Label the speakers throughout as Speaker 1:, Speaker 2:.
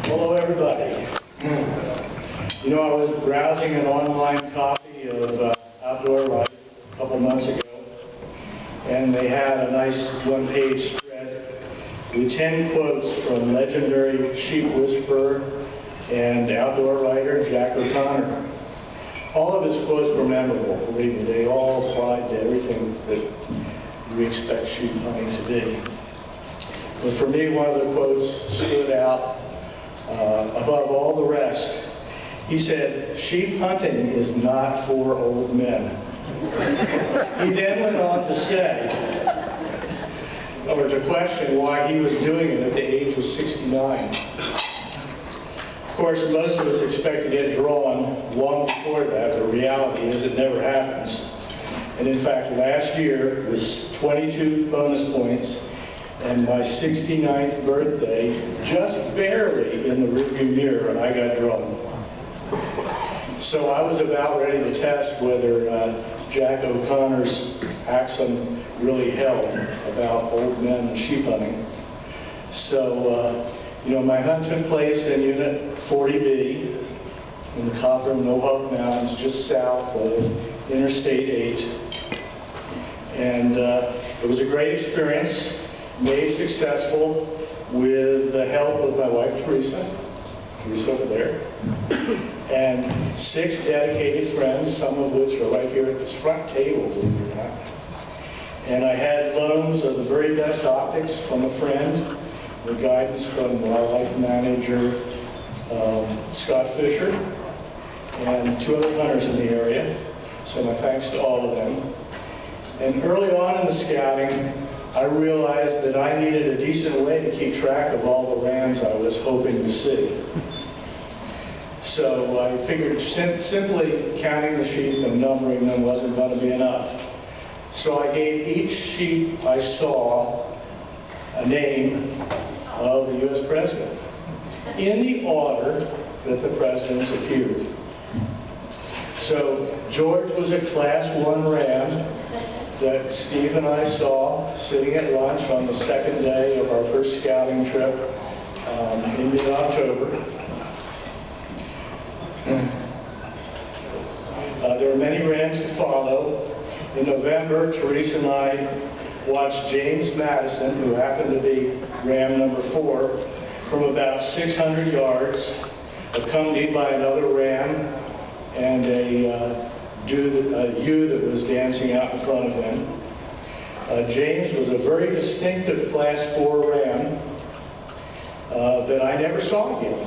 Speaker 1: Hello, everybody. You know, I was browsing an online copy of Outdoor Life a couple months ago, and they had a nice one-page spread with 10 quotes from legendary sheep whisperer and outdoor writer Jack O'Connor. All of his quotes were memorable, believe me. They all applied to everything that we expect sheep hunting to be. But for me, one of the quotes stood out above all the rest. He said, "Sheep hunting is not for old men." He then went on to say, or to question why he was doing it at the age of 69. Of course, most of us expect to get drawn long before that. The reality is it never happens. And in fact, last year was 22 bonus points and my 69th birthday, just barely in the rearview mirror, and I got drawn. So I was about ready to test whether Jack O'Connor's axiom really held about old men and sheep hunting. So, you know, my hunt took place in Unit 40B in the Copper and Mohawk Mountains, just south of Interstate 8. And it was a great experience, made successful with the help of my wife, Teresa. Teresa over there. And 6 dedicated friends, some of which are right here at this front table, believe it or not. And I had loans of the very best optics from a friend, with guidance from wildlife manager Scott Fisher, and 2 other hunters in the area. So my thanks to all of them. And early on in the scouting, I realized that I needed a decent way to keep track of all the rams I was hoping to see. So I figured simply counting the sheep and numbering them wasn't going to be enough. So I gave each sheep I saw a name of the U.S. President in the order that the presidents appeared. So George was a Class 1 ram that Steve and I saw sitting at lunch on the 2nd day of our first scouting trip in mid-October. There were many rams to follow. In November, Teresa and I watched James Madison, who happened to be ram number 4, from about 600 yards, accompanied by another ram and a ewe that was dancing out in front of him. James was a very distinctive Class 4 ram that I never saw again.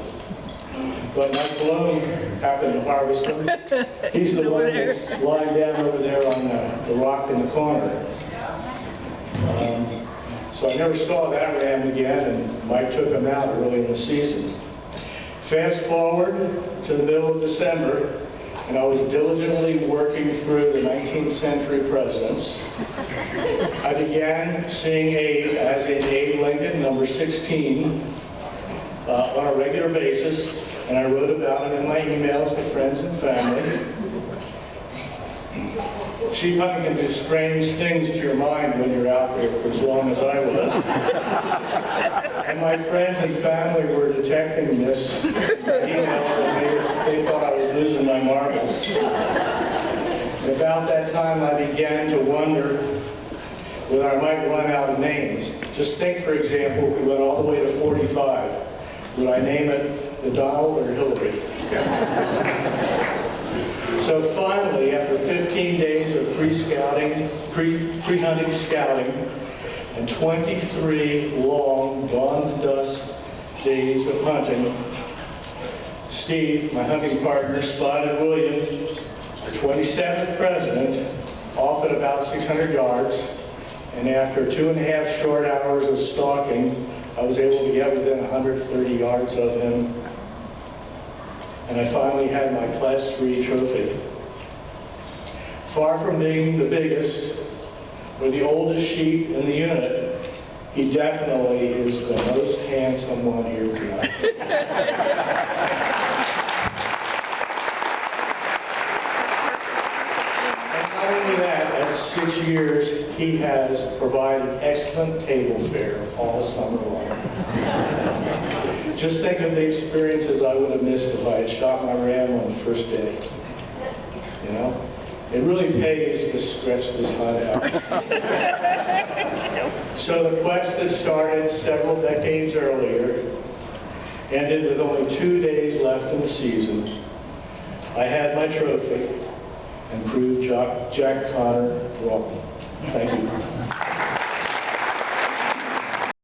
Speaker 1: But Mike Malone happened to harvest him. He's the one that's lying down over there on the rock in the corner. So I never saw that ram again, and Mike took him out early in the season. Fast forward to the middle of December, and I was diligently working through the 19th century presidents. I began seeing Abe, as in Abe Lincoln, number 16, on a regular basis, and I wrote about him in my emails to friends and family. Sheep hunting can do strange things to your mind when you're out there for as long as I was. And my friends and family were detecting this in my emails, and they thought I was losing my marbles. And about that time, I began to wonder whether I might run out of names. Just think, for example, if we went all the way to 45. Would I name it the Donald or Hillary? So finally, after 15 days of pre-hunting scouting, and 23 long dawn-to-dusk days of hunting, Steve, my hunting partner, spotted William, the 27th president, off at about 600 yards, and after 2.5 short hours of stalking, I was able to get within 130 yards of him, and I finally had my Class 3 trophy. Far from being the biggest or the oldest sheep in the unit, he definitely is the most handsome one here tonight. And not only that, at 6 years, he has provided excellent table fare all summer long. Just think of the experiences I would have missed if I had shot my ram on the first day. You know? It really pays to stretch this hunt out. So the quest that started several decades earlier ended with only 2 days left in the season. I had my trophy and proved Jack Connor wrong. Thank you.